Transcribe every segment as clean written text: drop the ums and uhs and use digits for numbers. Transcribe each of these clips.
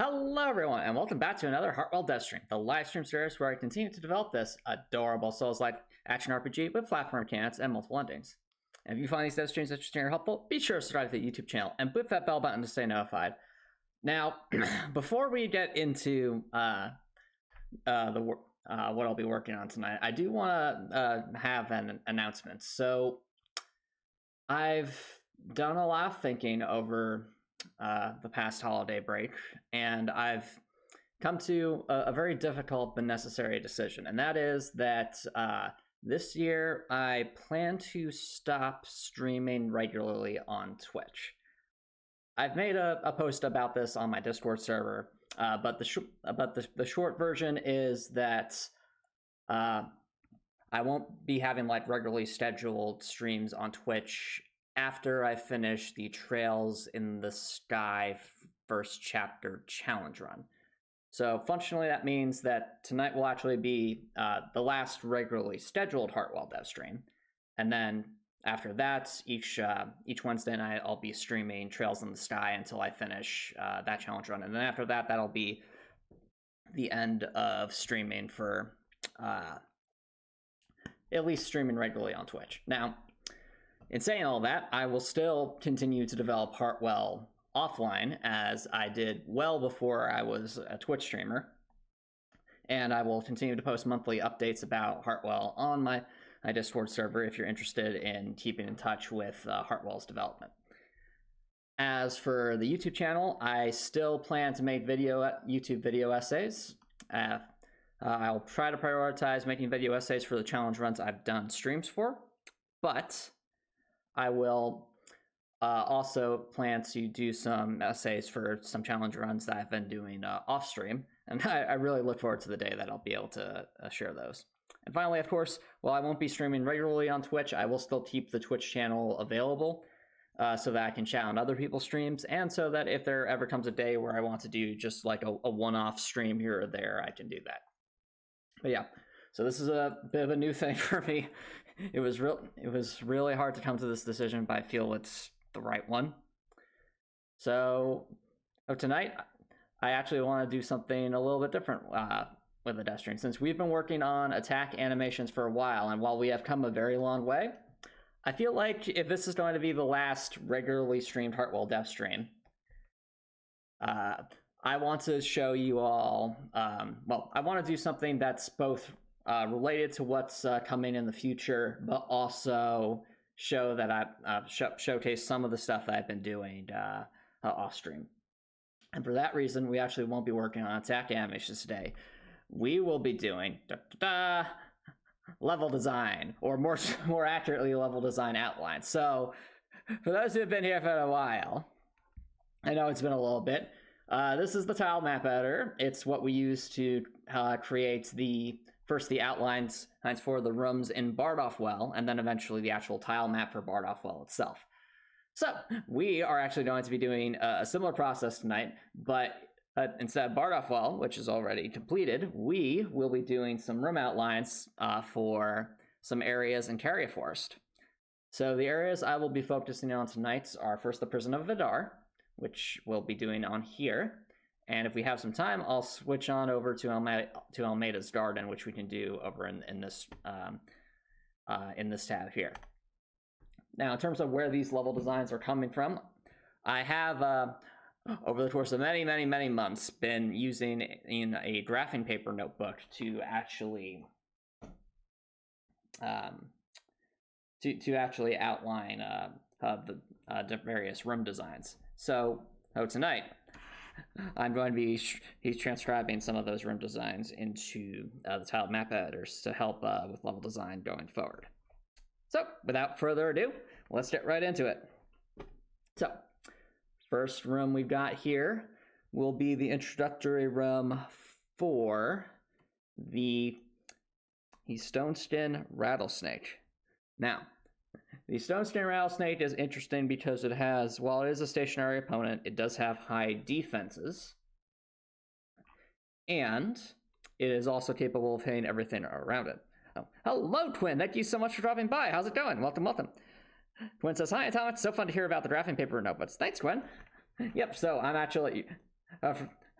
Hello everyone, and welcome back to another Heartwell dev stream, the live stream series where I continue to develop this adorable Souls-like action RPG with platform mechanics and multiple endings. And if you find these dev streams interesting or helpful, be sure to subscribe to the YouTube channel and click that bell button to stay notified. Now, before we get into what I'll be working on tonight, I do want to have an announcement. So, I've done a lot of thinking over the past holiday break, and I've come to a very difficult but necessary decision, and that is that this year I plan to stop streaming regularly on Twitch. I've made a post about this on my Discord server, but the short version is that I won't be having like regularly scheduled streams on Twitch after I finish the Trails in the Sky first chapter challenge run. So functionally that means that tonight will actually be the last regularly scheduled Heartwell dev stream, and then after that, each Wednesday night I'll be streaming Trails in the Sky until I finish that challenge run, and then after that, that'll be the end of streaming for at least streaming regularly on Twitch. Now, in saying all that, I will still continue to develop Heartwell offline, as I did well before I was a Twitch streamer, and I will continue to post monthly updates about Heartwell on my Discord server if you're interested in keeping in touch with Heartwell's development. As for the YouTube channel, I still plan to make YouTube video essays. I'll try to prioritize making video essays for the challenge runs I've done streams for, but I will also plan to do some essays for some challenge runs that I've been doing off stream, and I really look forward to the day that I'll be able to share those. And finally, of course, while I won't be streaming regularly on Twitch, I will still keep the Twitch channel available so that I can chat on other people's streams, and so that if there ever comes a day where I want to do just like a one-off stream here or there, I can do that. But yeah, so this is a bit of a new thing for me. It was really hard to come to this decision, but I feel it's the right one. So tonight, I actually want to do something a little bit different with the dev stream, since we've been working on attack animations for a while, and while we have come a very long way, I feel like if this is going to be the last regularly streamed Heartwell dev stream, I want to show you all, I want to do something that's both related to what's coming in the future, but also show that I showcase some of the stuff that I've been doing off stream. And for that reason, we actually won't be working on attack animations today. We will be doing level design, or more accurately, level design outline. So for those who have been here for a while, I know it's been a little bit. This is the tile map editor. It's what we use to create the outlines for the rooms in Heartwell, and then eventually the actual tile map for Heartwell itself. So we are actually going to be doing a similar process tonight, but instead of Heartwell, which is already completed, we will be doing some room outlines for some areas in Carrier Forest. So the areas I will be focusing on tonight are first the Prison of Vidar, which we'll be doing on here. And if we have some time, I'll switch on over to Almeida's Garden, which we can do over in this tab here. Now, in terms of where these level designs are coming from, I have, over the course of many months, been using a graphing paper notebook to actually outline the various room designs. So tonight, I'm going to be transcribing some of those room designs into the tile map editors to help with level design going forward. So, without further ado, let's get right into it. So, first room we've got here will be the introductory room for the Stoneskin Rattlesnake. Now, the Stoneskin Rattlesnake is interesting because it has, while it is a stationary opponent, it does have high defenses, and it is also capable of hitting everything around it. Oh, hello, Quinn. Thank you so much for dropping by. How's it going? Welcome. Quinn says, hi, Antomicx. So fun to hear about the graphing paper notebooks. Thanks, Quinn. Yep, so I'm actually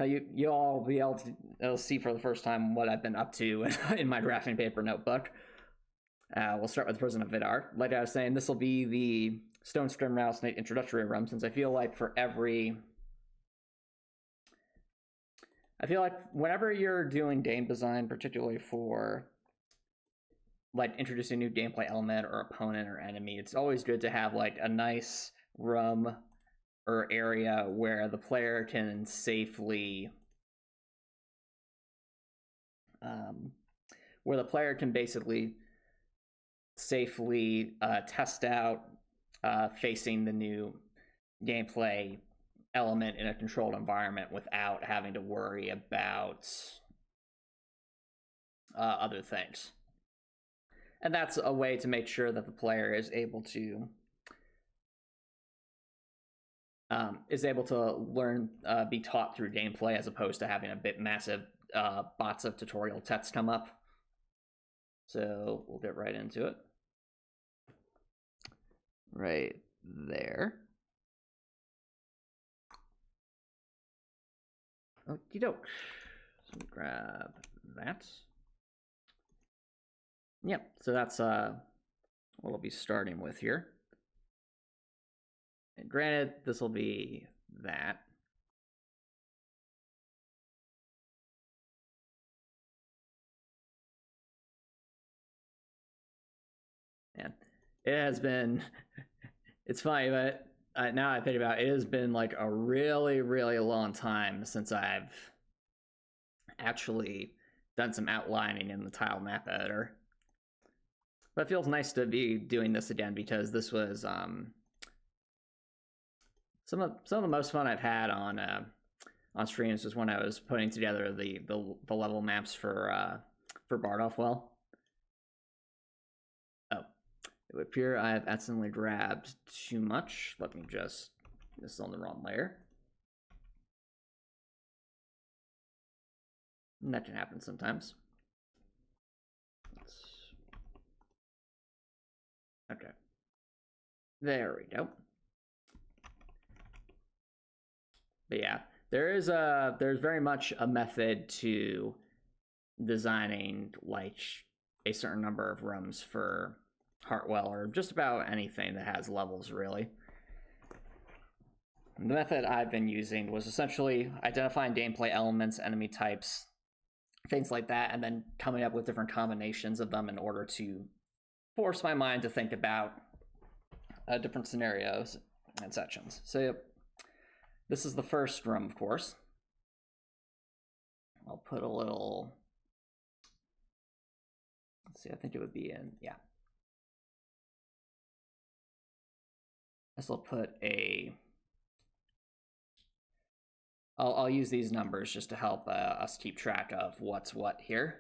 You all will be able to see for the first time what I've been up to in my drafting paper notebook. We'll start with Prison of Vidar. Like I was saying, this will be the Stone Storm Rattlesnake introductory room, since I feel like whenever you're doing game design, particularly for like introducing a new gameplay element or opponent or enemy, it's always good to have like a nice room or area where the player can safely basically safely test out facing the new gameplay element in a controlled environment without having to worry about other things. And that's a way to make sure that the player is able to learn, be taught through gameplay, as opposed to having a bit massive bots of tutorial text come up. So we'll get right into it. Right there. Okie doke. So grab that. Yep, so that's what we'll be starting with here. And granted, this will be that. And it has been, it's funny, but now I think about it, it has been like a really, really long time since I've actually done some outlining in the tile map editor. But it feels nice to be doing this again, because this was some of the most fun I've had on streams was when I was putting together the level maps for Heartwell. Oh, it would appear I have accidentally grabbed too much. Let me just, this is on the wrong layer. And that can happen sometimes. Okay. There we go. But yeah, there's very much a method to designing like a certain number of rooms for Heartwell, or just about anything that has levels, really. And the method I've been using was essentially identifying gameplay elements, enemy types, things like that, and then coming up with different combinations of them in order to force my mind to think about different scenarios and sections. So yep, this is the first room, of course. I'll put a little, let's see, I think it would be in, yeah. This will put a, I'll use these numbers just to help us keep track of what's what here.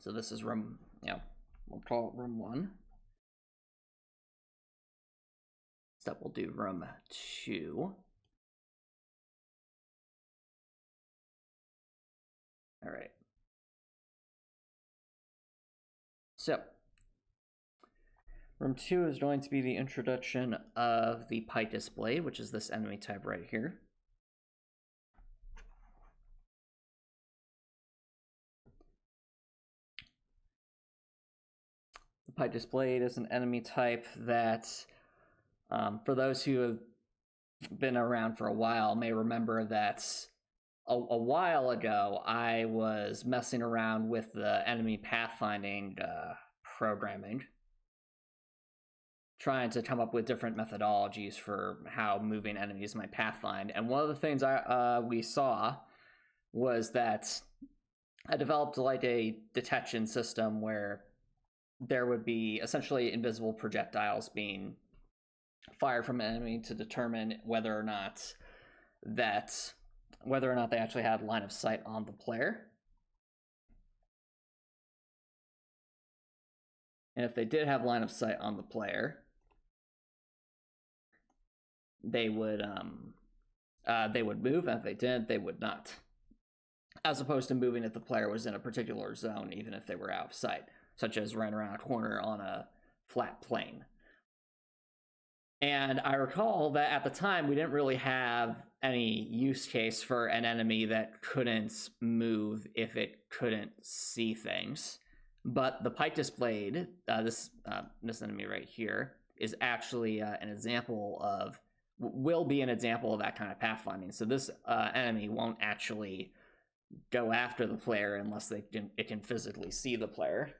So this is room, we'll call it room 1. Step, we'll do room 2. All right. So room 2 is going to be the introduction of the Pike display, which is this enemy type right here. The Pike displayed is an enemy type that, for those who have been around for a while, may remember that a while ago I was messing around with the enemy pathfinding programming, trying to come up with different methodologies for how moving enemies might pathfind. And one of the things we saw was that I developed like a detection system where there would be essentially invisible projectiles being fired from an enemy to determine whether or not they actually had line of sight on the player. And if they did have line of sight on the player, they would move, and if they didn't, they would not. As opposed to moving if the player was in a particular zone, even if they were out of sight, such as right around a corner on a flat plane. And I recall that at the time we didn't really have any use case for an enemy that couldn't move if it couldn't see things. But the Pike Displayed, this enemy right here, is actually an example of, will be an example of that kind of pathfinding. So this enemy won't actually go after the player unless it can physically see the player.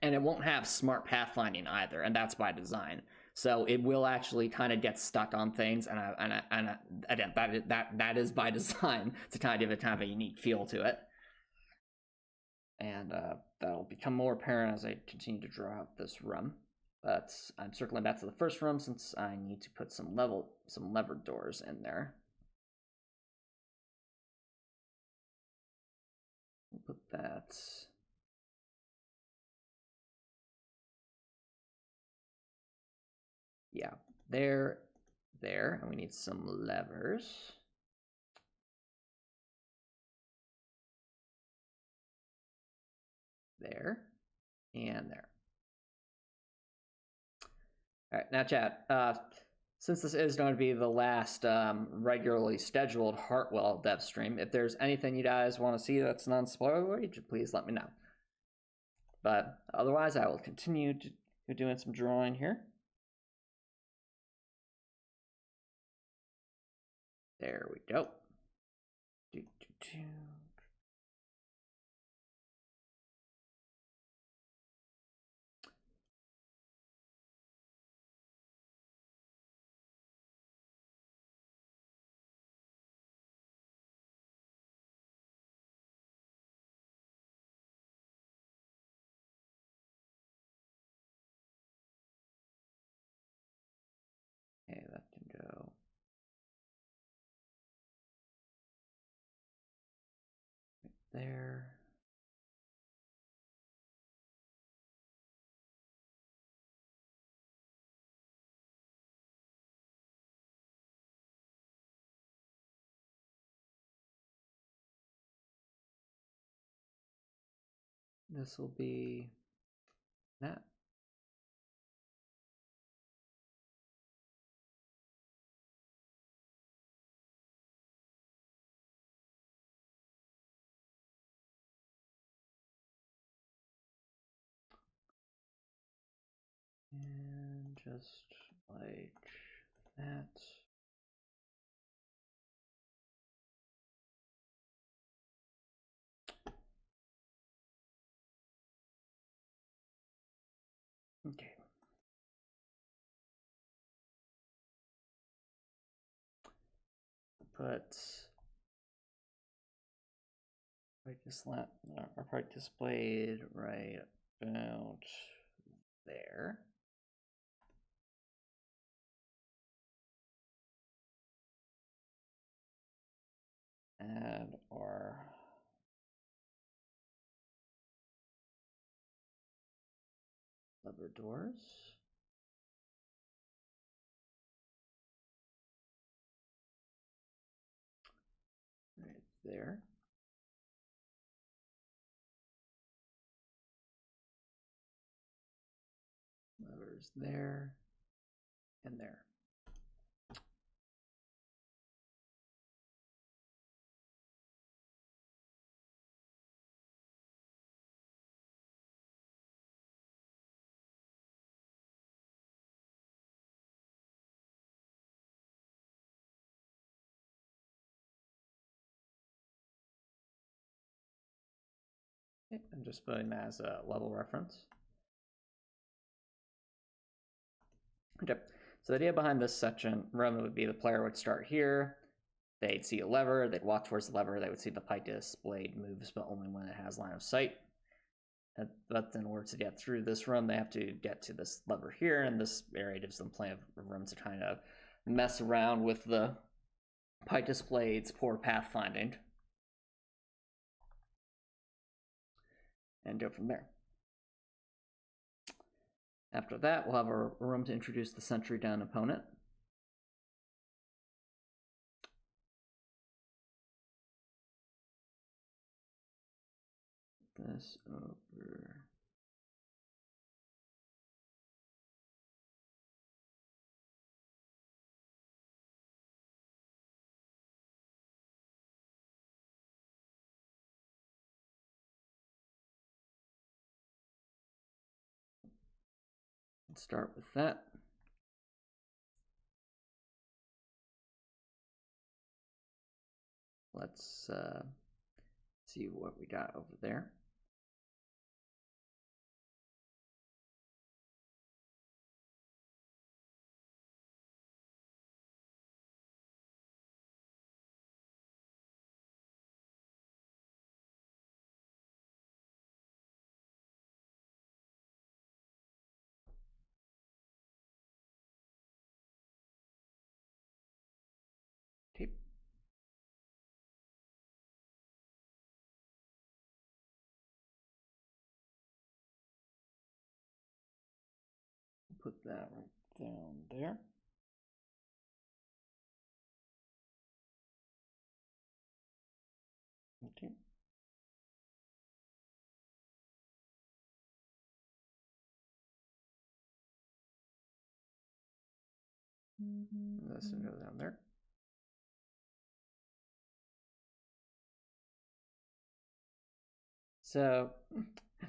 And it won't have smart pathfinding either, and that's by design. So it will actually kind of get stuck on things, and again, that is by design to kind of give it kind of a unique feel to it. And that'll become more apparent as I continue to draw out this room. But I'm circling back to the first room since I need to put some levered doors in there. We'll put that. Yeah, there, and we need some levers. There, and there. All right, now chat, since this is going to be the last regularly scheduled Heartwell dev stream, if there's anything you guys want to see that's non-spoilery, please let me know. But otherwise, I will continue to doing some drawing here. There we go. Okay, that can go right there. This will be that. And just like that. Okay. Put our Pike Displayed right about there. Add our lever doors. Right there. Levers there and there. Okay, I'm just putting that as a level reference. Okay, so the idea behind this section run would be the player would start here, they'd see a lever, they'd walk towards the lever, they would see the Pike Displayed moves, but only when it has line of sight. But in order to get through this room, they have to get to this lever here, and this area gives them plenty of room to kind of mess around with the Pike Displayed's poor pathfinding. And go from there. After that, we'll have a room to introduce the sentry down opponent. This over. Let's start with that. Let's see what we got over there. Okay. Put that right down there. Okay. This will go down there. So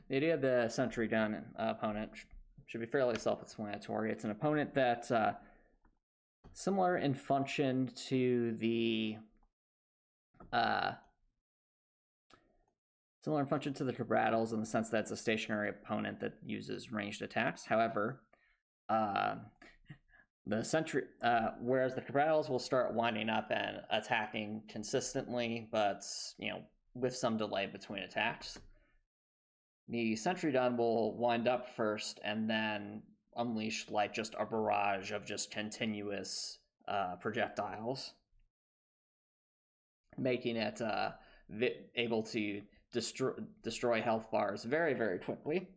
the idea of the Sentry Gun opponent should be fairly self-explanatory. It's an opponent that's similar in function to the Brattles in the sense that it's a stationary opponent that uses ranged attacks. However, the Sentry, whereas the Brattles will start winding up and attacking consistently, but with some delay between attacks. The Sentry Gun will wind up first and then unleash like just a barrage of just continuous projectiles, making it able to destroy health bars very, very quickly.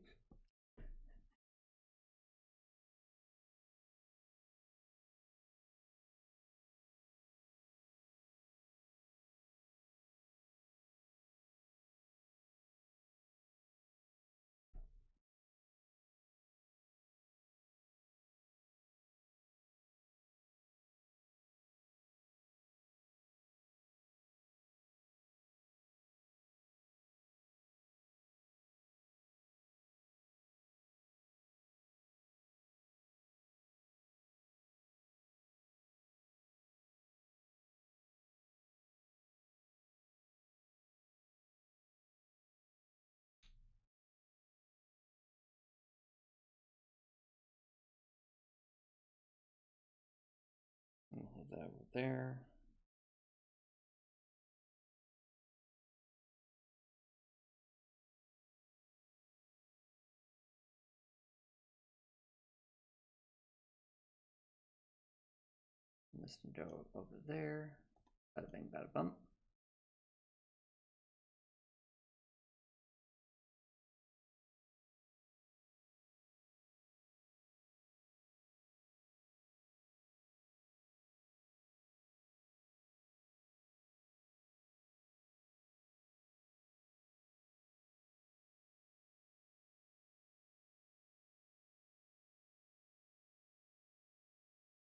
Hold that over there. This can go over there. Bada bing, bada bump.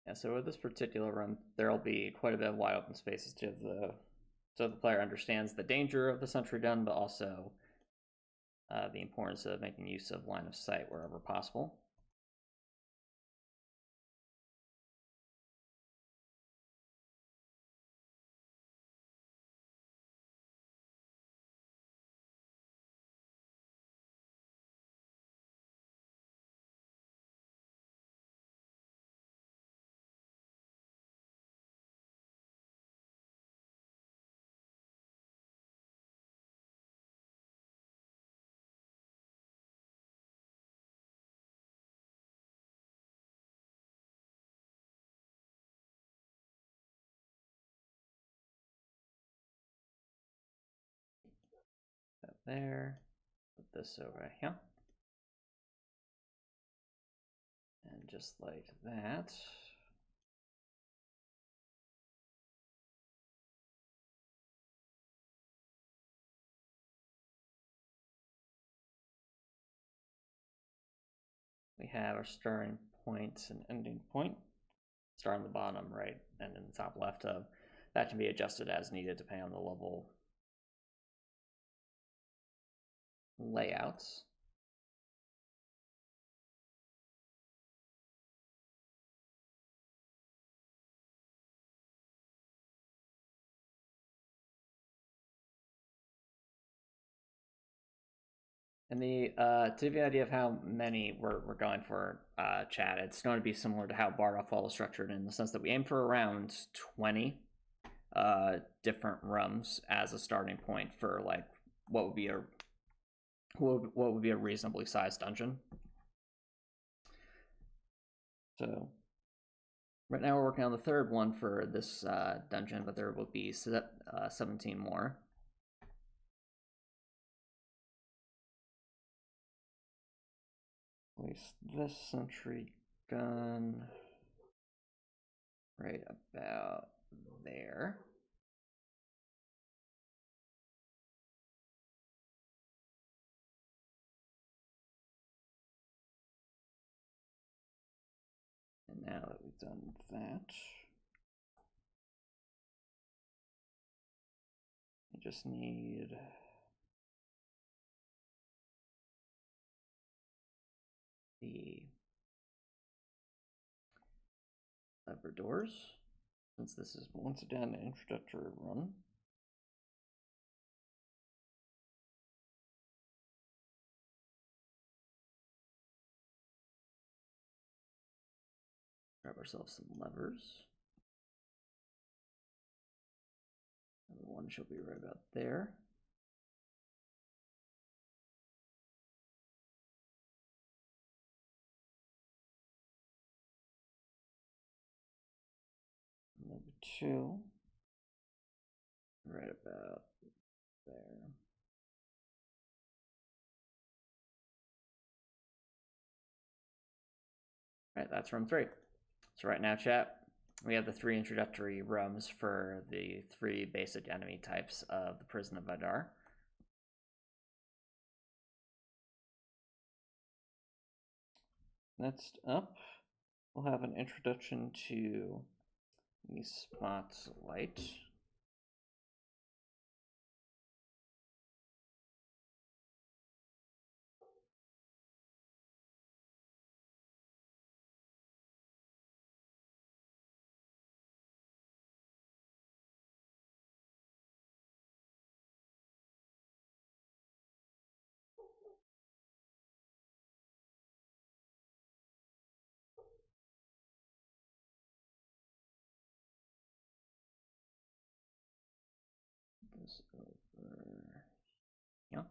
Yeah, so with this particular run, there'll be quite a bit of wide open spaces so the player understands the danger of the Sentry Gun, but also the importance of making use of line of sight wherever possible. That there. Put this over here. And just like that. We have our starting point and ending point. Start on the bottom right and in the top left of that can be adjusted as needed depending on the level layouts. And to give you an idea of how many we're going for, chat, it's going to be similar to how Bardolph is structured in the sense that we aim for around 20 different rooms as a starting point for like what would be a reasonably sized dungeon. So right now we're working on the third one for this dungeon, but there will be 17 more. Place this sentry gun right about there. And now that we've done that, I just need the lever doors, since this is once again an introductory run. Grab ourselves some levers. Another one should be right about there. Number 2, right about there. Right, that's room 3. So right now, chat, we have the 3 introductory rooms for the 3 basic enemy types of the Prison of Vidar. Next up, we'll have an introduction to the Spotlight. This over. Yeah.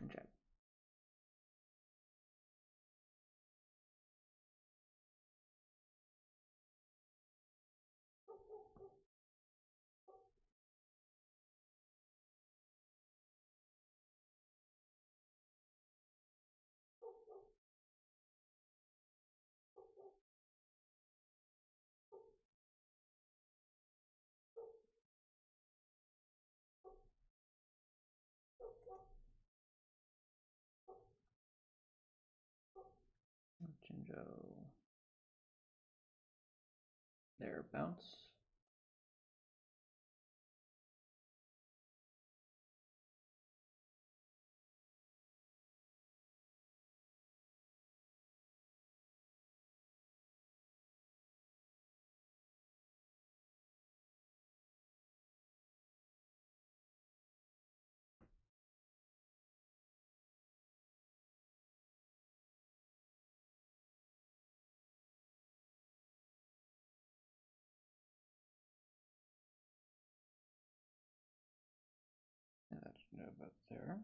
Okay. Jinjo. Thereabouts. That's about there.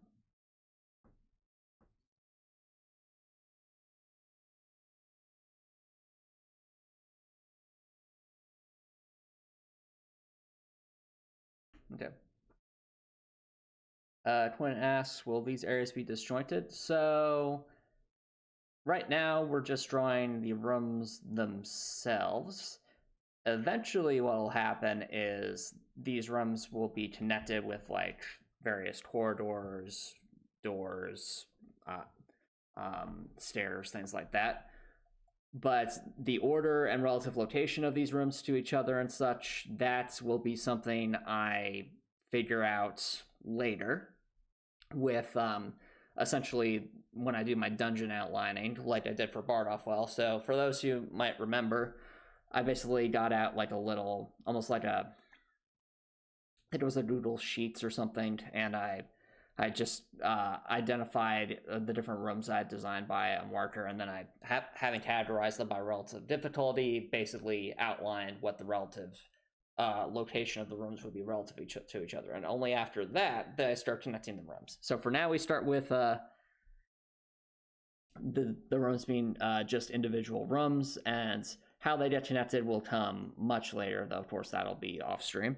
Okay. Quinn asks, will these areas be disjointed? So right now we're just drawing the rooms themselves. Eventually what will happen is these rooms will be connected with like various corridors, doors, stairs, things like that. But the order and relative location of these rooms to each other and such, that will be something I figure out later with essentially when I do my dungeon outlining, like I did for Bardolph. So for those who might remember, I basically got out like a little, almost like a, I think it was a Google Sheets or something, and I just identified the different rooms I had designed by a marker, and then I, having categorized them by relative difficulty, basically outlined what the relative location of the rooms would be relative to each other. And only after that did I start connecting the rooms. So for now, we start with the rooms being just individual rooms, and how they get connected will come much later, though of course that'll be off stream.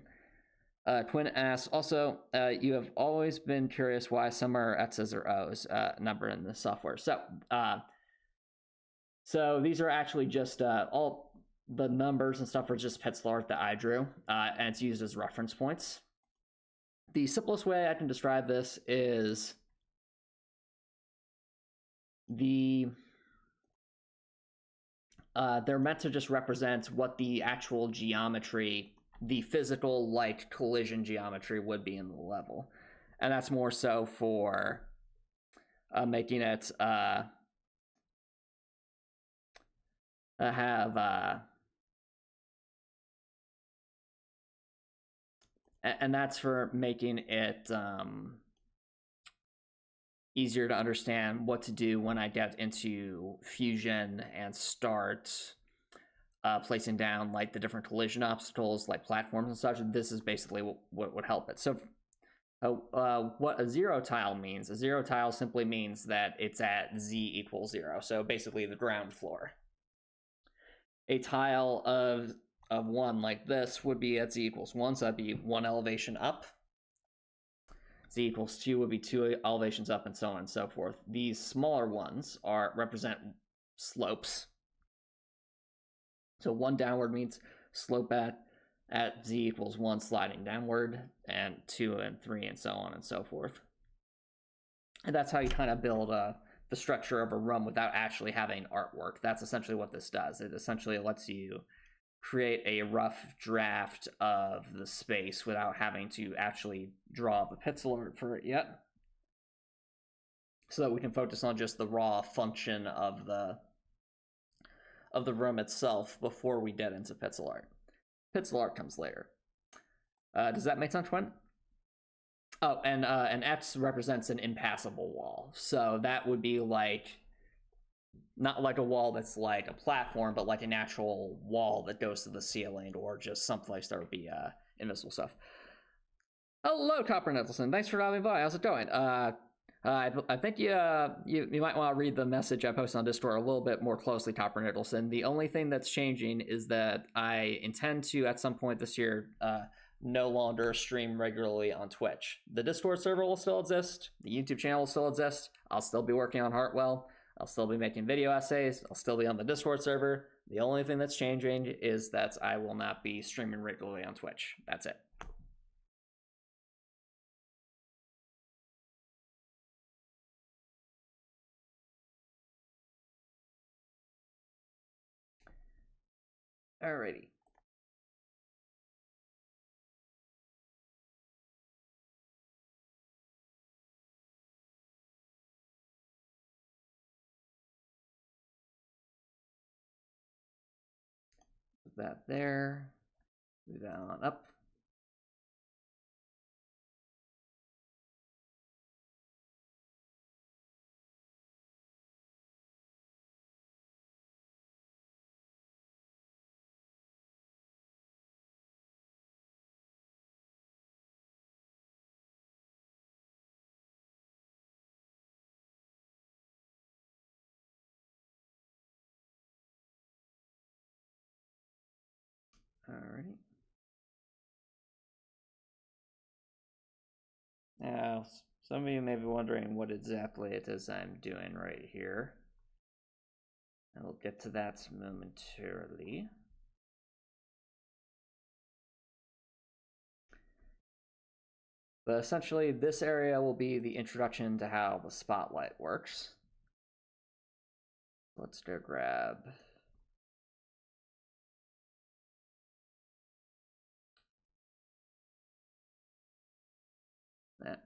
Quinn asks, also, you have always been curious why some are X's or O's numbered in the software. So these are actually just all the numbers and stuff are just pencil art that I drew, and it's used as reference points. The simplest way I can describe this is they're meant to just represent what the actual geometry, the physical like collision geometry would be in the level, and that's more so for making it have and that's for making it easier to understand what to do when I get into Fusion and start placing down like the different collision obstacles like platforms and such. This is basically what would help it. So what a zero tile means, a zero tile simply means that it's at z equals 0, so basically the ground floor. A tile of 1 like this would be at z equals 1, so that'd be 1 elevation up. Z equals 2 would be 2 elevations up, and so on and so forth. These smaller ones represent slopes. So 1 downward means slope at z equals 1 sliding downward, and 2 and 3 and so on and so forth. And that's how you kind of build the structure of a room without actually having artwork. That's essentially what this does. It essentially lets you create a rough draft of the space without having to actually draw up a pixel art for it yet, so that we can focus on just the raw function of the room itself before we get into pixel art. Pixel art comes later. Does that make sense, Quinn? Oh, and an X represents an impassable wall. So that would be like, not like a wall that's like a platform, but like an actual wall that goes to the ceiling, or just someplace there would be invisible stuff. Hello, Copper Nicholson. Thanks for dropping by. How's it going? I think you might want to read the message I posted on Discord a little bit more closely, Copper Nicholson. The only thing that's changing is that I intend to, at some point this year, no longer stream regularly on Twitch. The Discord server will still exist. The YouTube channel will still exist. I'll still be working on Heartwell. I'll still be making video essays. I'll still be on the Discord server. The only thing that's changing is that I will not be streaming regularly on Twitch. That's it. Alrighty. Put that there. Move that on up. Alrighty. Now, some of you may be wondering what exactly it is I'm doing right here. And we'll get to that momentarily. But essentially, this area will be the introduction to how the spotlight works. Let's go grab that.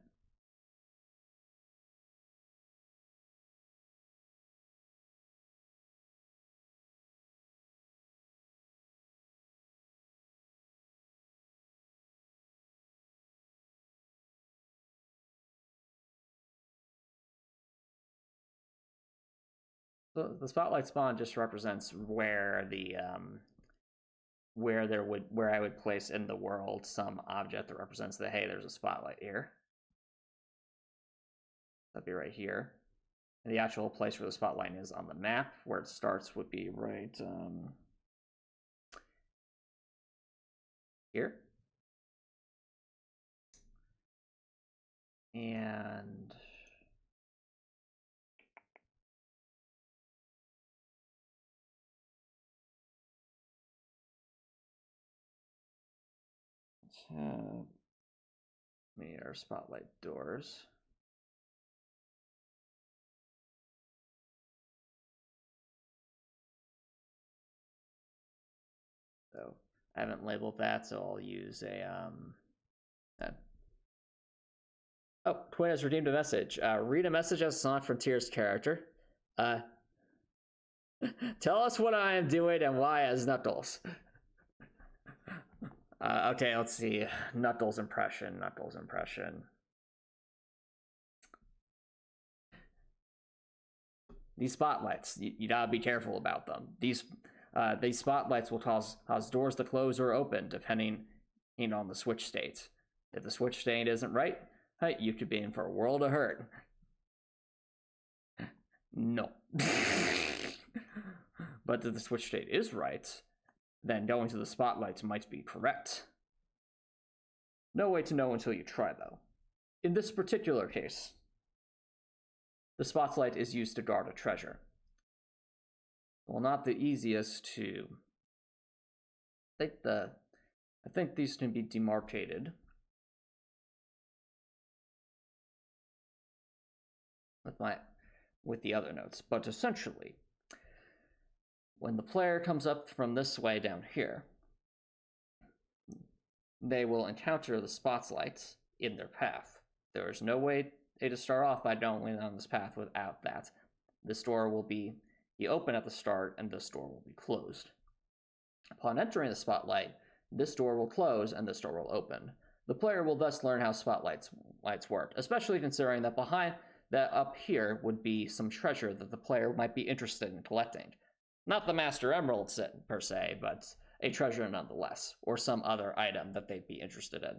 So the spotlight spawn just represents where the where I would place in the world some object that represents that, hey, there's a spotlight here. That'd be right here. And the actual place where the spotlight is on the map, where it starts, would be right here. And let's have our spotlight doors. So I haven't labeled that, so I'll use a Oh, Twin has redeemed a message. Read a message as Sonic Frontier's character. Tell us what I am doing and why as Knuckles. Okay, let's see. Knuckles impression. These spotlights, you gotta be careful about them. These spotlights will cause doors to close or open depending on the switch state. If the switch state isn't right, hey, you could be in for a world of hurt. No. But if the switch state is right, then going to the spotlights might be correct. No way to know until you try, though. In this particular case, the spotlight is used to guard a treasure. Well, not the easiest to... I think these can be demarcated with the other notes, but essentially, when the player comes up from this way down here, they will encounter the spotlights in their path. There is no way to start off by going on this path without that. This door will be open at the start, and this door will be closed. Upon entering the spotlight, this door will close and this door will open. The player will thus learn how spotlights work, especially considering that behind that up here would be some treasure that the player might be interested in collecting. Not the Master Emerald per se, but a treasure nonetheless, or some other item that they'd be interested in.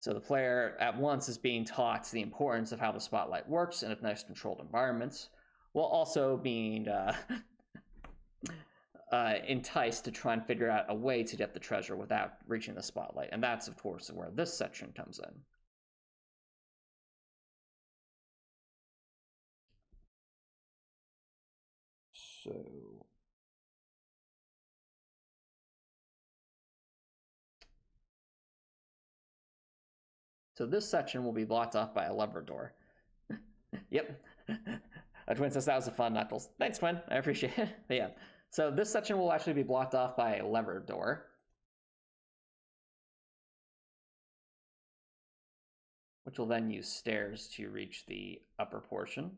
So the player at once is being taught the importance of how the spotlight works in a nice controlled environment, while also being enticed to try and figure out a way to get the treasure without reaching the spotlight. And that's, of course, where this section comes in. So this section will be blocked off by a lever door. Yep. Twin says that was a fun Knuckles. Thanks, Twin. I appreciate it. But yeah. So this section will actually be blocked off by a lever door, which will then use stairs to reach the upper portion.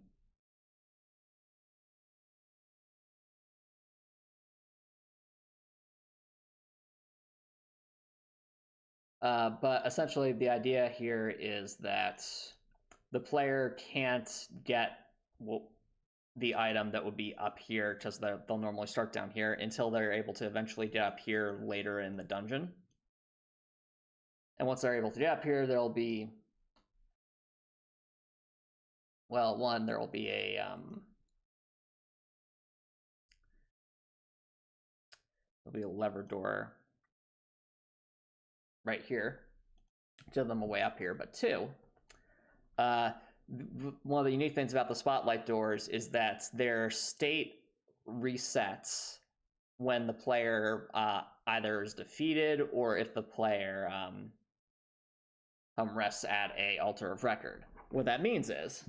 But essentially the idea here is that the player can't get the item that would be up here, because they'll normally start down here, until they're able to eventually get up here later in the dungeon. And once they're able to get up here, there'll be... Well, one, there will be a... there'll be a lever door right here to them away up here. But two, one of the unique things about the spotlight doors is that their state resets when the player either is defeated or if the player rests at a altar of record. What that means is,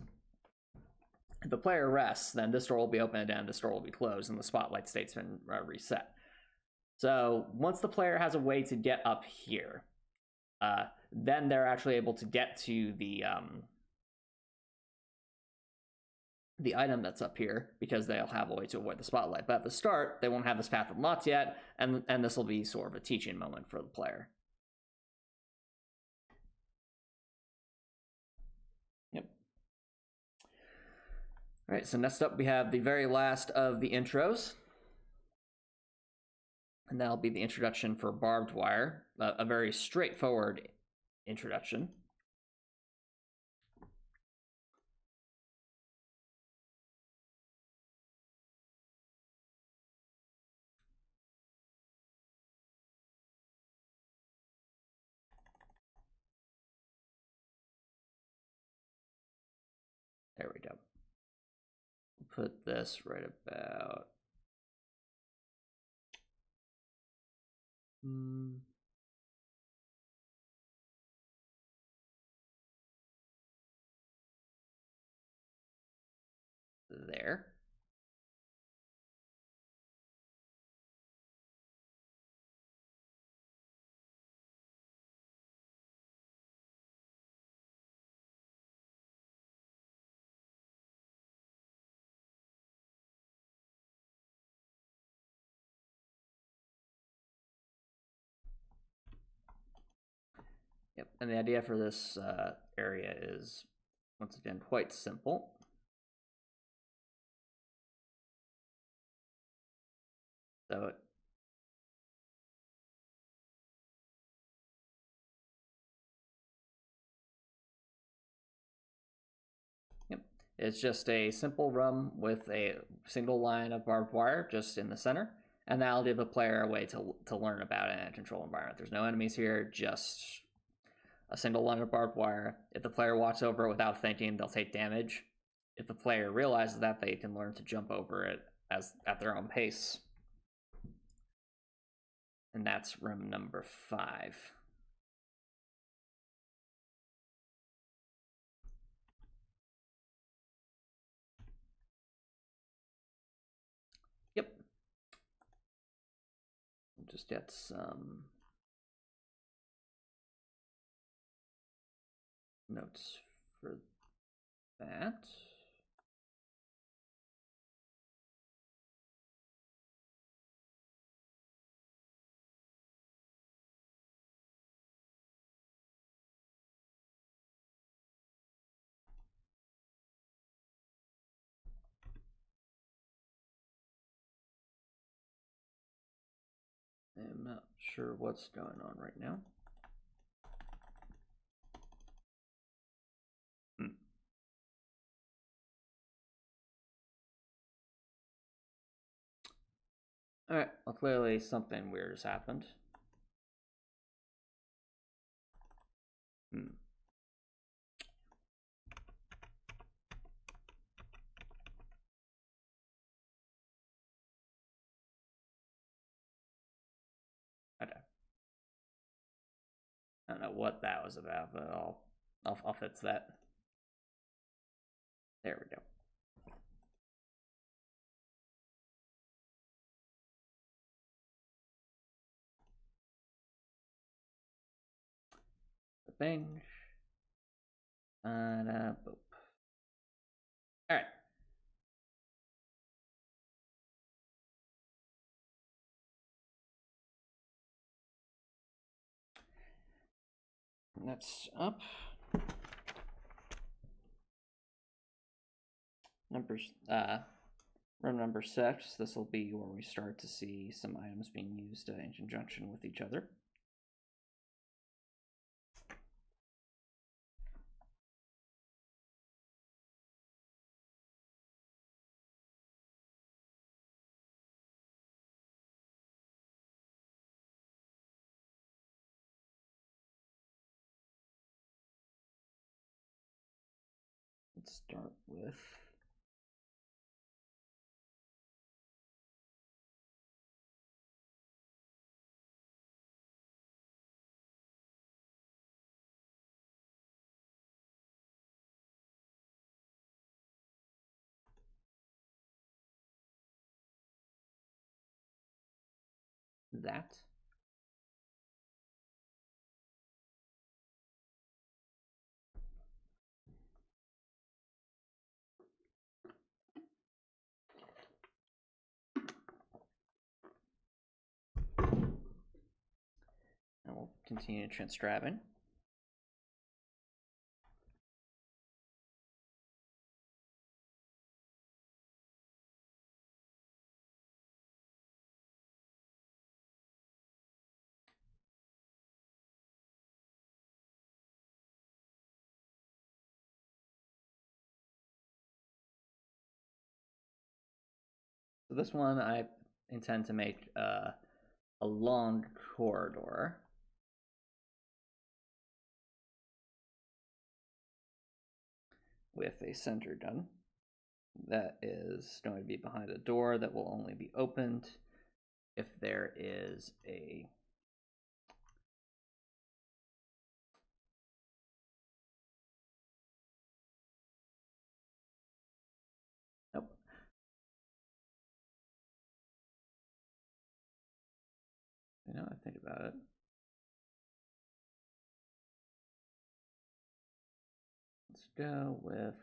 if the player rests, then this door will be open again, this door will be closed, and the spotlight state's been reset. So once the player has a way to get up here, then they're actually able to get to the item that's up here, because they'll have a way to avoid the spotlight. But at the start, they won't have this path unlocked yet, and this will be sort of a teaching moment for the player. Yep. All right, so next up we have the very last of the intros. And that'll be the introduction for barbed wire, a very straightforward introduction. There we go. Put this right about there. Yep, and the idea for this area is, once again, quite simple. So yep, it's just a simple room with a single line of barbed wire just in the center, and that'll give the player a way to learn about it in a control environment. There's no enemies here, just a single line of barbed wire. If the player walks over it without thinking, they'll take damage. If the player realizes that, they can learn to jump over it at their own pace. And that's room number 5. Yep. Just get some notes for that. I'm not sure what's going on right now. All right, well, clearly something weird has happened. Okay. I don't know what that was about, but I'll fix that. There we go. The thing. Boop. All right. Next up, room number 6. This will be where we start to see some items being used in conjunction with each other. Let's start with that. And we'll continue transcribing. So this one I intend to make a long corridor. With a center gun that is going to be behind a door that will only be opened if there is a nope. You know, I think about it. Let's go with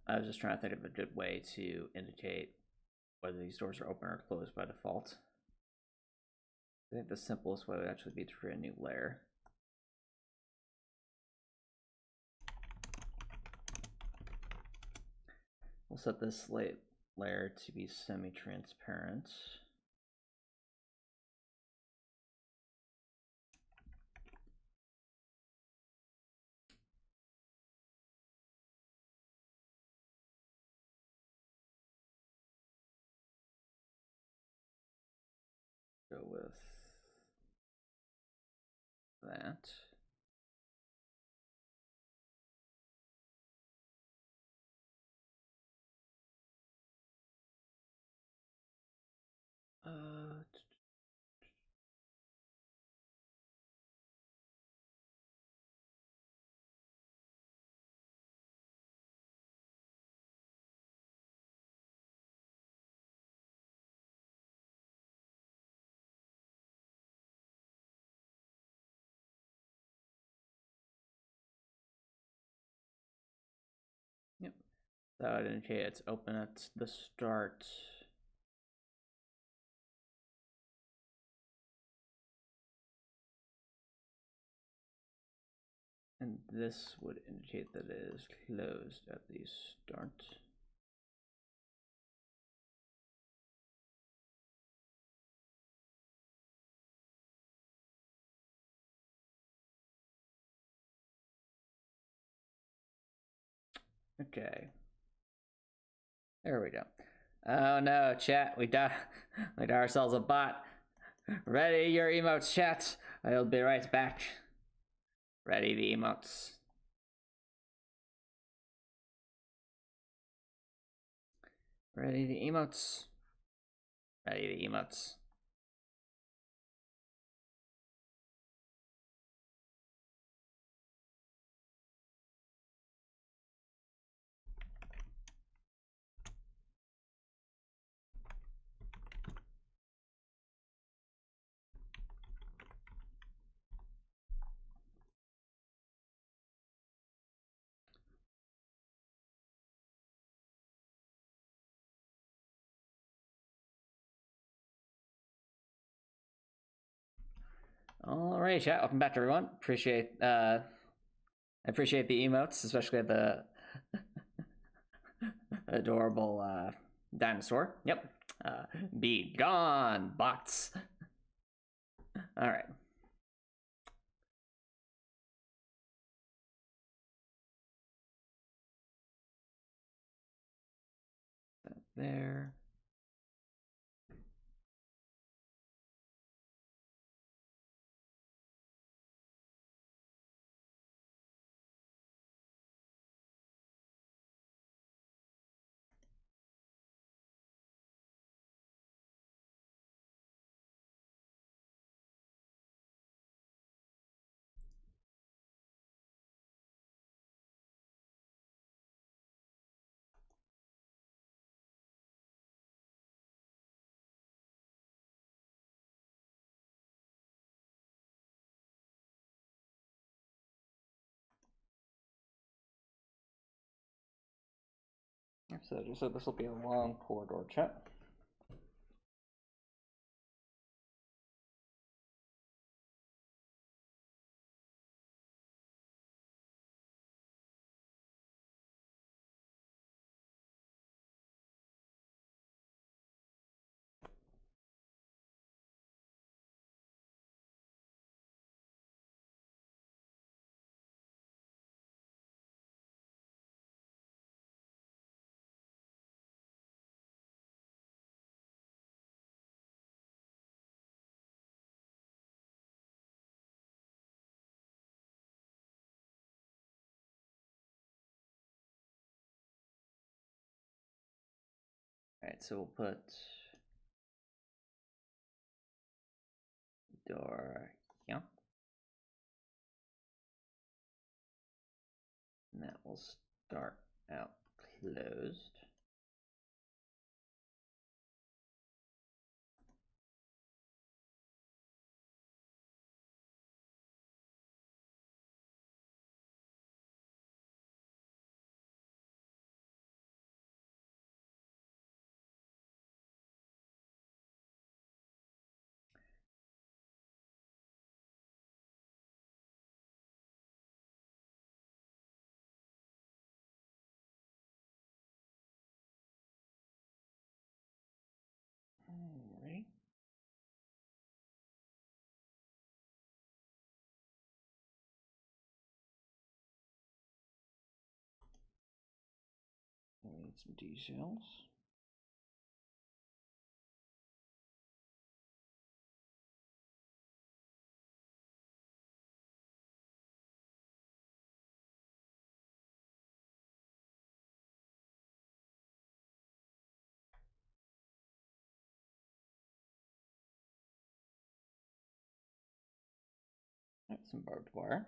I was just trying to think of a good way to indicate whether these doors are open or closed by default. I think the simplest way would actually be to create a new layer. We'll set this slate layer to be semi-transparent. Go with that. Yep, that would indicate it's open at the start. And this would indicate that it is closed at the start. Okay. There we go. Oh no, chat, we got ourselves a bot. Ready your emotes, chat. I'll be right back. Ready the emotes. Ready the emotes. Ready the emotes. All right, chat. Welcome back, everyone. Appreciate the emotes, especially the adorable dinosaur. Yep. Be gone, bots. All right. There. So this will be a long corridor, chat. right, so we'll put door here. And that will start out closed. Alright. We need some details. That's some barbed wire.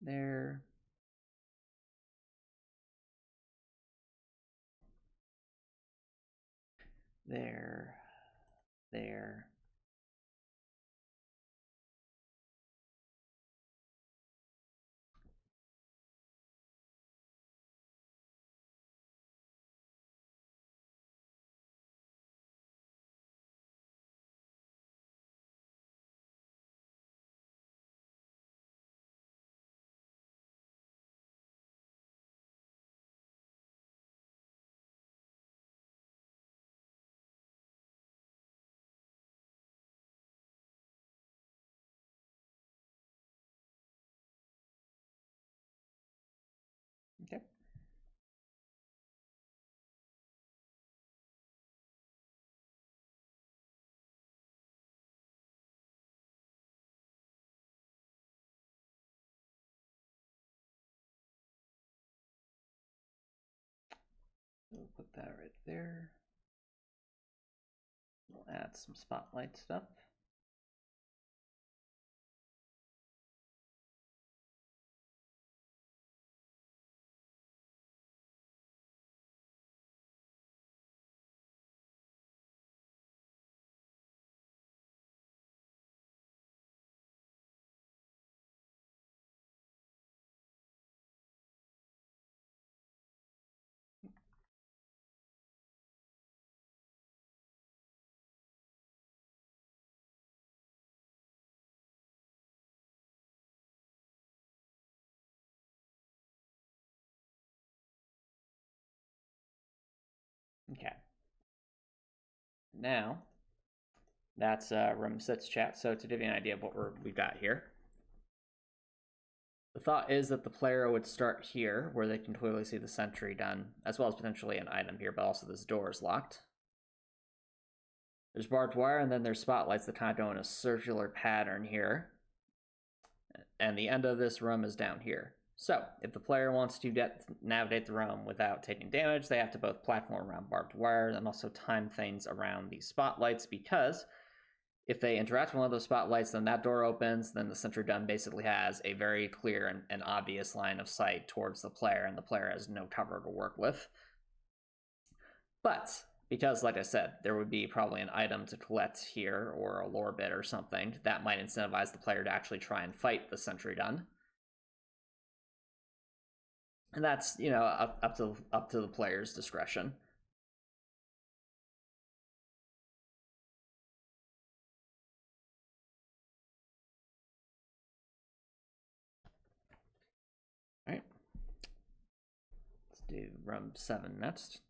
There. There. There. Okay. We'll put that right there. We'll add some spotlight stuff. Okay. Now, that's room 6 chat. So to give you an idea of what we've got here, the thought is that the player would start here, where they can clearly see the sentry done, as well as potentially an item here, but also this door is locked. There's barbed wire, and then there's spotlights that kind of go in a circular pattern here. And the end of this room is down here. So, if the player wants to navigate the room without taking damage, they have to both platform around barbed wire and also time things around these spotlights, because if they interact with one of those spotlights, then that door opens, then the sentry gun basically has a very clear and obvious line of sight towards the player, and the player has no cover to work with. But, because, like I said, there would be probably an item to collect here, or a lore bit or something, that might incentivize the player to actually try and fight the sentry gun. And that's, you know, up to the player's discretion. All right. Let's do room 7 next.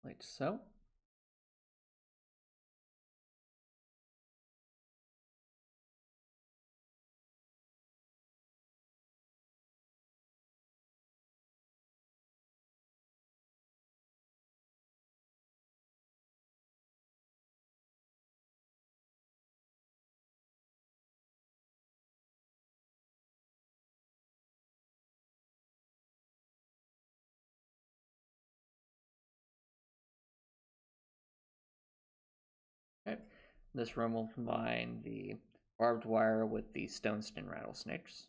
Like so. This room will combine the barbed wire with the stone skin rattlesnakes.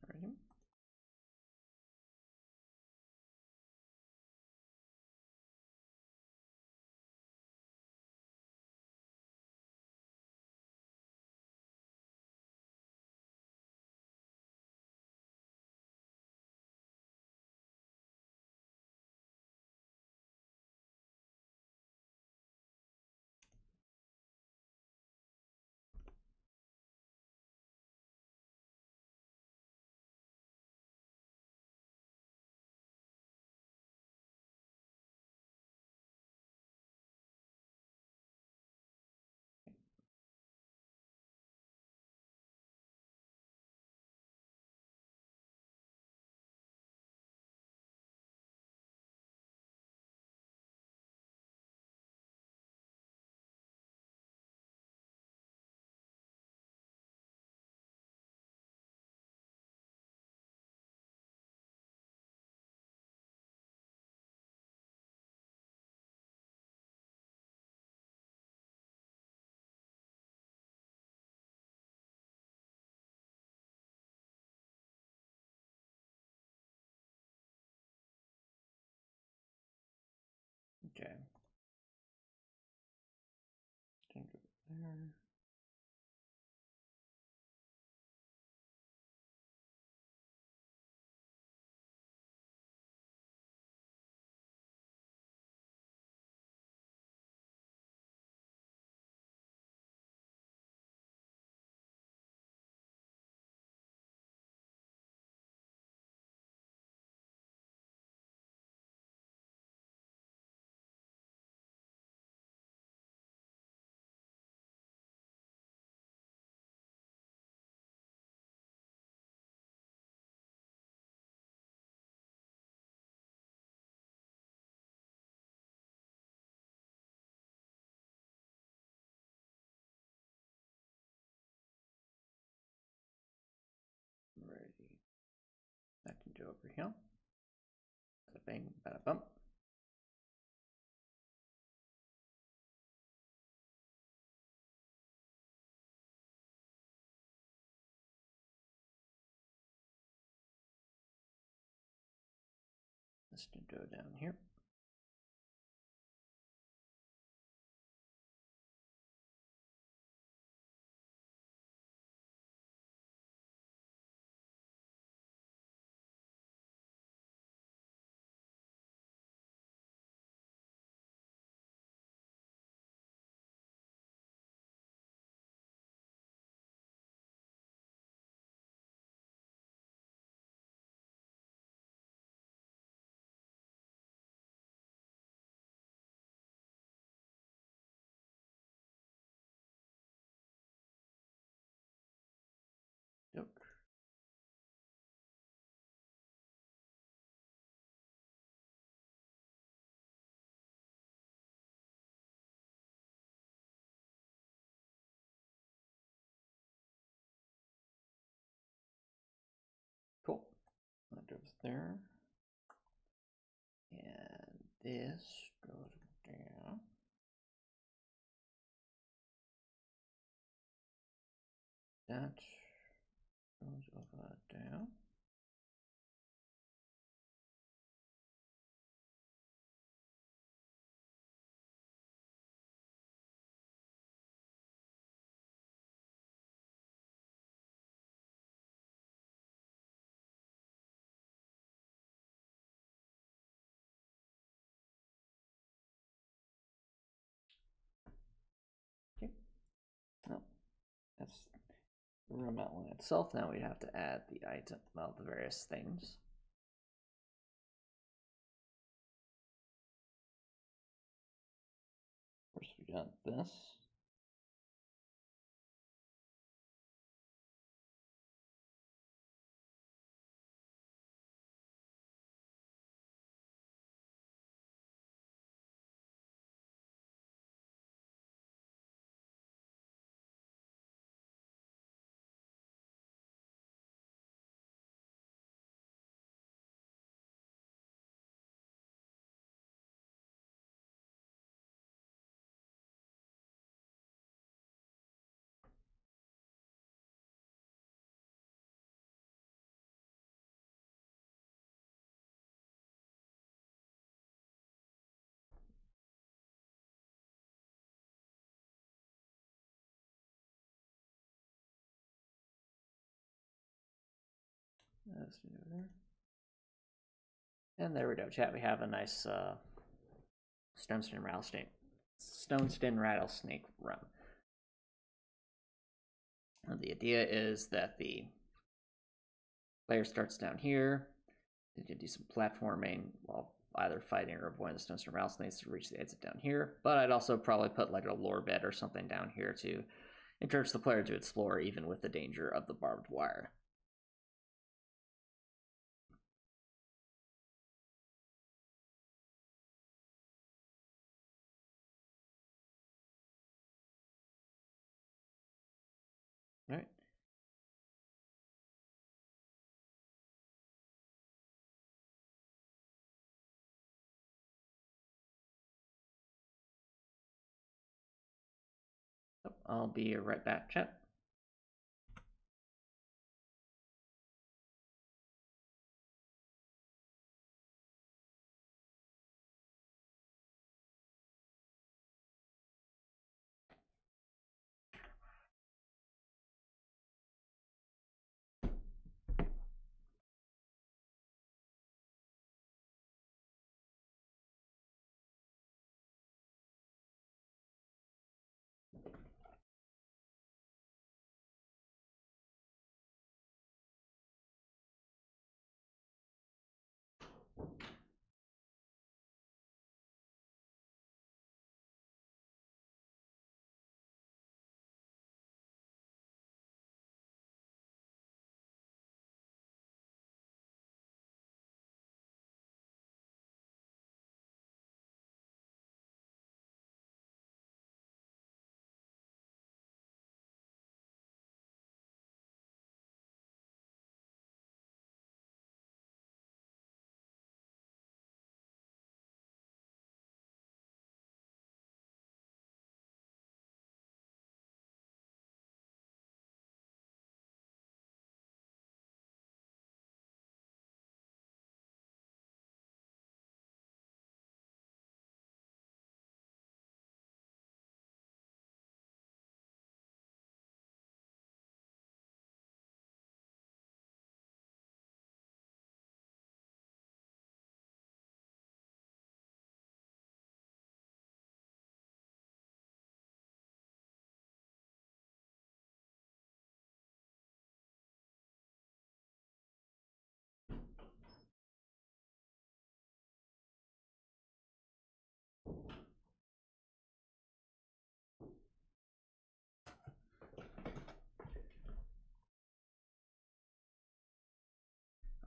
Right. Okay. Can go there. Alrighty. That can go over here. Bada bang, bada bump. This can go down here. there. And this goes down. That goes over down. Okay. No, that's the room outline itself. Now we have to add the item, well, the various things. First, we got this. And there we go, chat. We have a nice Stoneskin rattlesnake room. And the idea is that the player starts down here. They can do some platforming while either fighting or avoiding the Stoneskin rattlesnakes to reach the exit down here. But I'd also probably put like a lore bed or something down here to encourage the player to explore, even with the danger of the barbed wire. All right. I'll be right back, chat.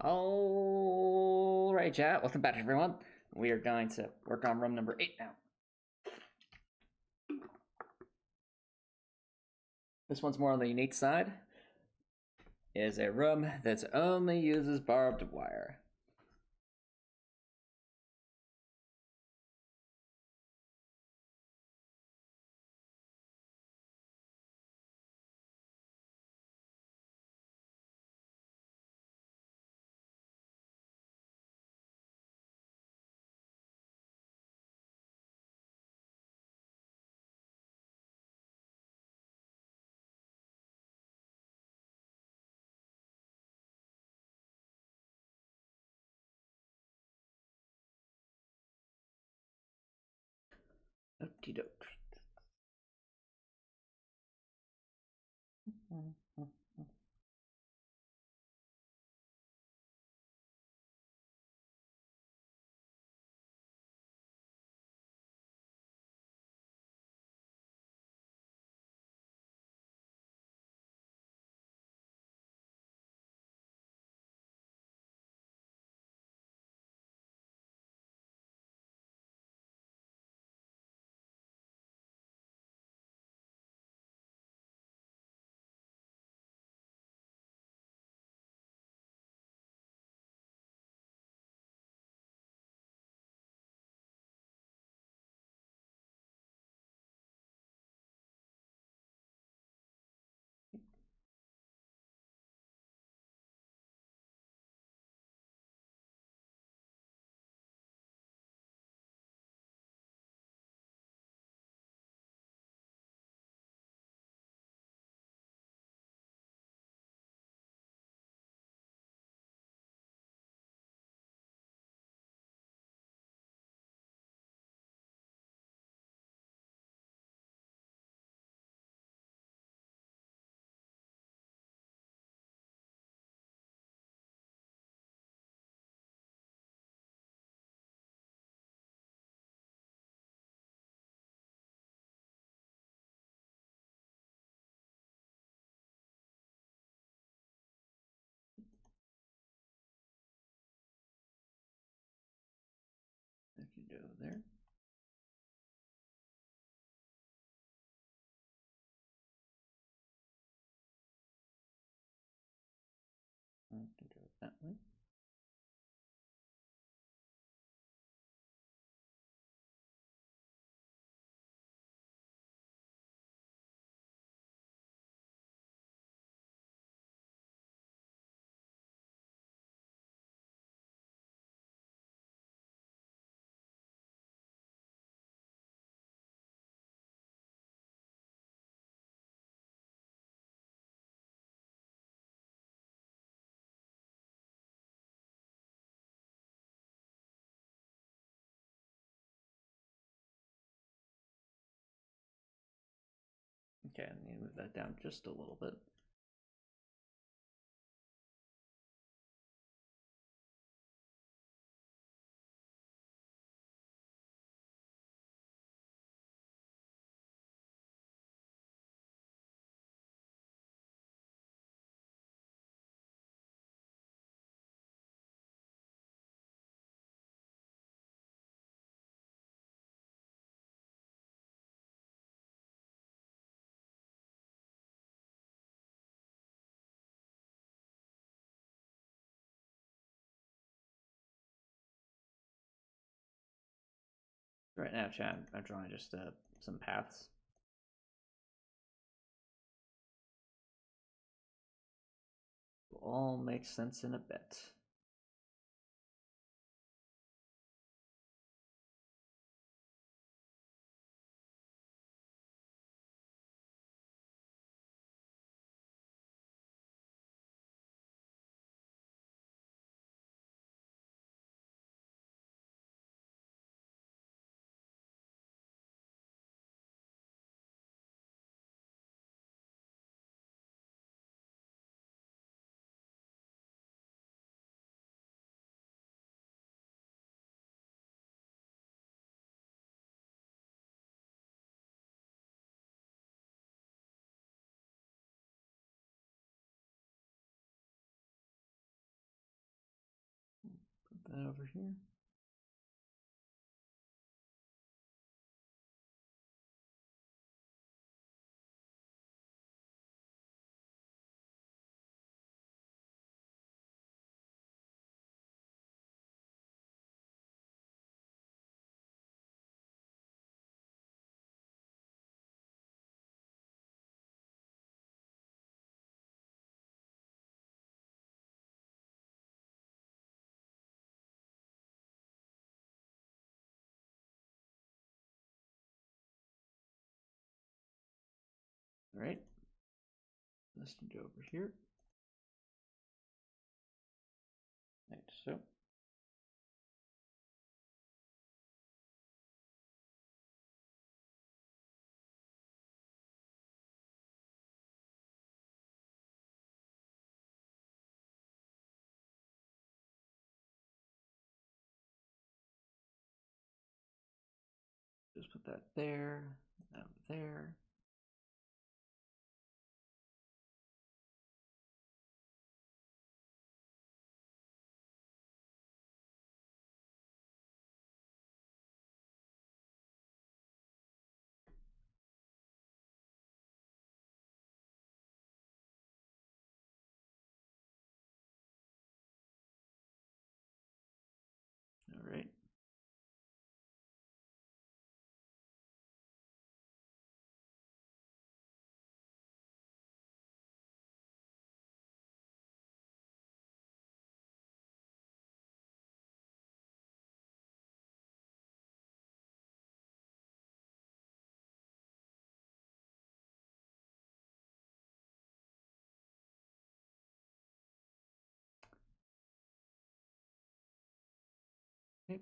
All right, chat. Welcome back, everyone. We are going to work on room number 8 now. This one's more on the unique side. It is a room that only uses barbed wire. Okie doke. I can go there. I can go that way. Okay, I need to move that down just a little bit. Right now, chat, I'm drawing just some paths. Will all make sense in a bit. Put that over here. All right. This can go over here. Like so. that there, that there. All right. Okay.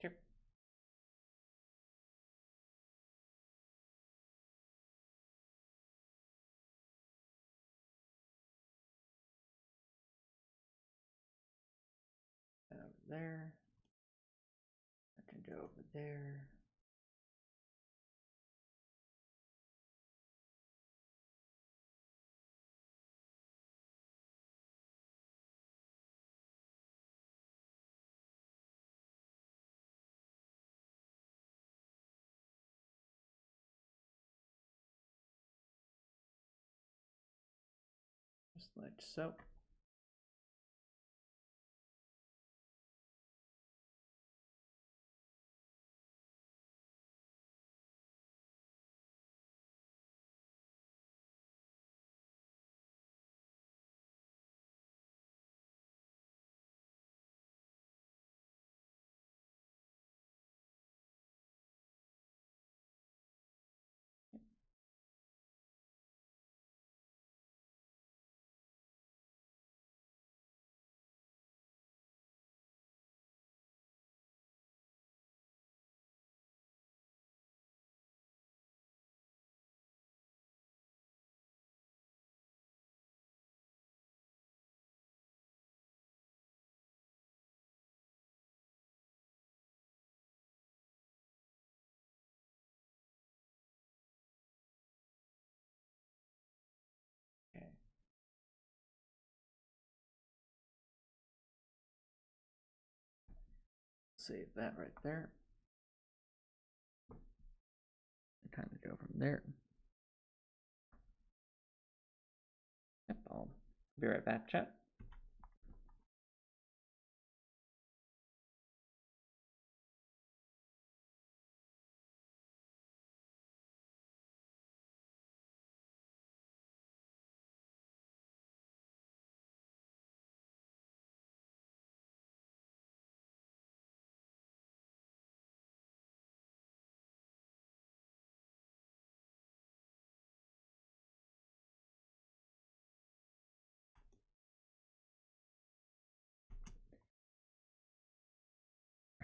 Sure. Over there. I can go over there. Just like so. Okay. Save that right there. Time to go from there. Yep, I'll be right back, chat.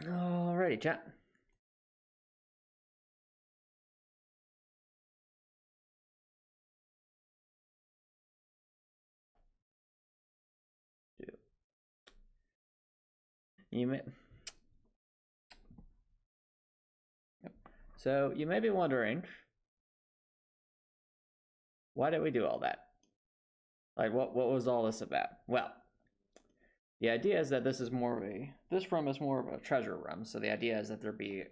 Alrighty, chat. You may... So you may be wondering, why did we do all that? Like, what was all this about? Well, the idea is that this room is more of a treasure room. So the idea is that there be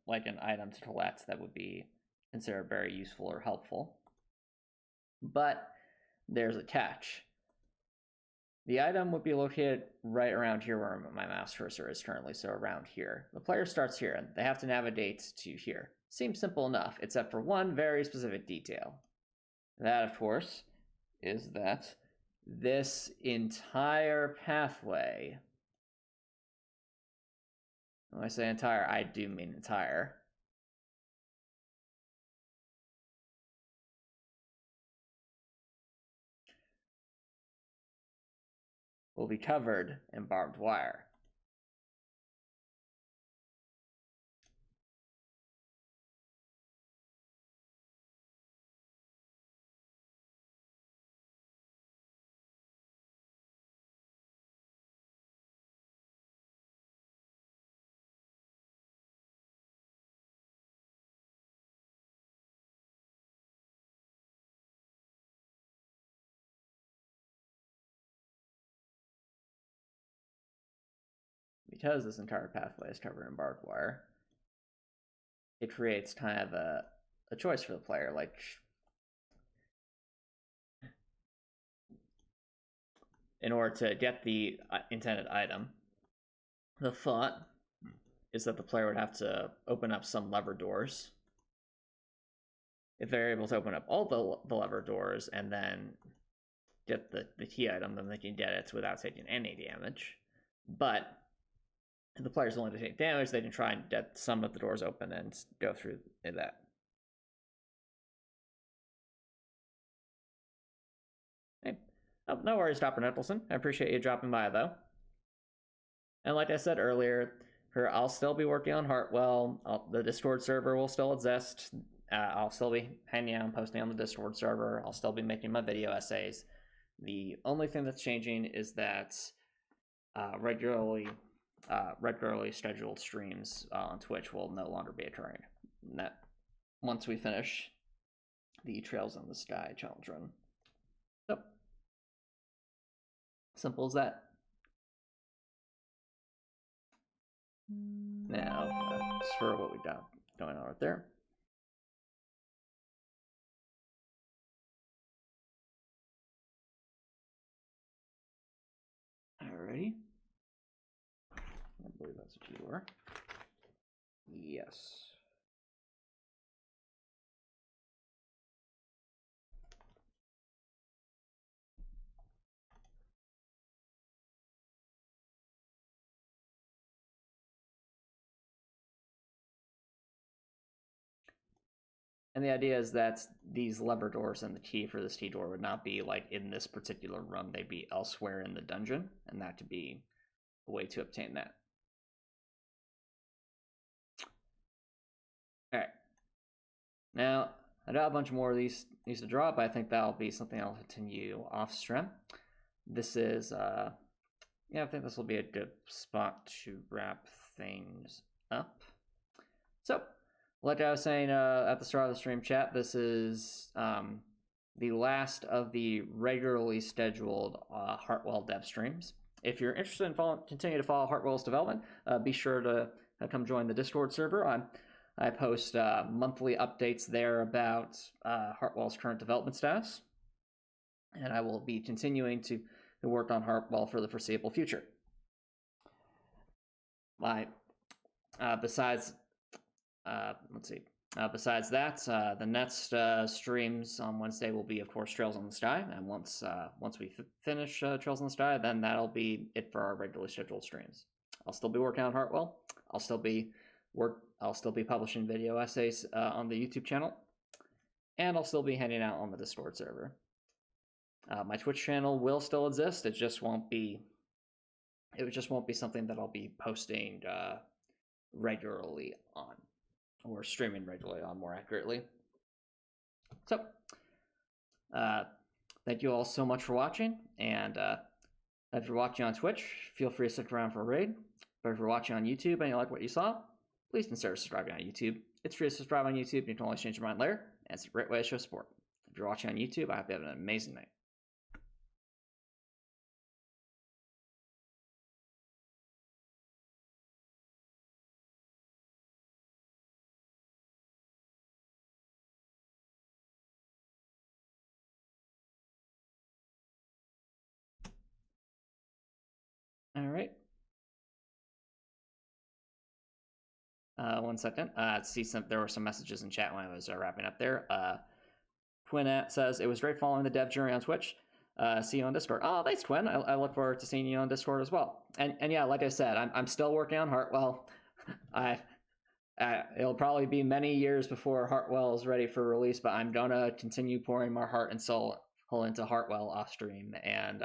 like an item to collect that would be considered very useful or helpful. But there's a catch. The item would be located right around here where my mouse cursor is currently, so around here. The player starts here, and they have to navigate to here. Seems simple enough, except for one very specific detail. That, of course, is that this entire pathway, when I say entire, I do mean entire, will be covered in barbed wire. Because this entire pathway is covered in barbed wire, it creates kind of a choice for the player. Like, in order to get the intended item, the thought is that the player would have to open up some lever doors. If they're able to open up all the lever doors and then get the key item, then they can get it without taking any damage. But if the player's willing to take damage, they can try and get some of the doors open and go through that. Hey. Oh, no worries, Dr. Nicholson. I appreciate you dropping by, though. And like I said earlier, I'll still be working on Heartwell. The Discord server will still exist. I'll still be hanging out and posting on the Discord server. I'll still be making my video essays. The only thing that's changing is that regularly scheduled streams on Twitch will no longer be occurring. And that once we finish the Trails in the Sky challenge run. So, simple as that. Now, that's for what we got going on right there. Alrighty. I believe that's a keyword. Yes. And the idea is that these lever doors and the key for this key door would not be like in this particular room, they'd be elsewhere in the dungeon, and that could be a way to obtain that. Alright. Now, I got a bunch more of these to draw, but I think that'll be something I'll continue off stream. This is, yeah, I think this will be a good spot to wrap things up. So, like I was saying at the start of the stream chat, this is the last of the regularly scheduled Heartwell dev streams. If you're interested in continue to follow Heartwell's development, be sure to come join the Discord server. I post monthly updates there about Heartwell's current development status, and I will be continuing to work on Heartwell for the foreseeable future. Besides that, the next streams on Wednesday will be, of course, Trails in the Sky, and once we finish Trails in the Sky, then that'll be it for our regularly scheduled streams. I'll still be working on Heartwell. I'll still be publishing video essays on the YouTube channel, and I'll still be hanging out on the Discord server. My Twitch channel will still exist. It just won't be something that I'll be posting regularly on, or streaming regularly on, more accurately. So, thank you all so much for watching, and If you're watching on Twitch, feel free to stick around for a raid. But if you're watching on YouTube and you like what you saw, please consider subscribing on YouTube. It's free to subscribe on YouTube, and you can always change your mind later, and it's a great way to show support. If you're watching on YouTube, I hope you have an amazing night. All right. 1 second. See there were some messages in chat when I was wrapping up there. Twin says, it was great following the dev journey on Twitch. See you on Discord. Oh, thanks, Twin. I look forward to seeing you on Discord as well. And yeah, like I said, I'm still working on Heartwell. It'll probably be many years before Heartwell is ready for release, but I'm gonna continue pouring my heart and soul into Heartwell off stream and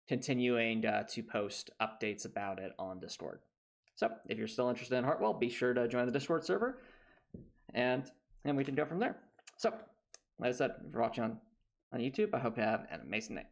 continuing to post updates about it on Discord. So if you're still interested in Heartwell, be sure to join the Discord server, and we can go from there. So, like I said, if you're watching on YouTube, I hope you have an amazing night.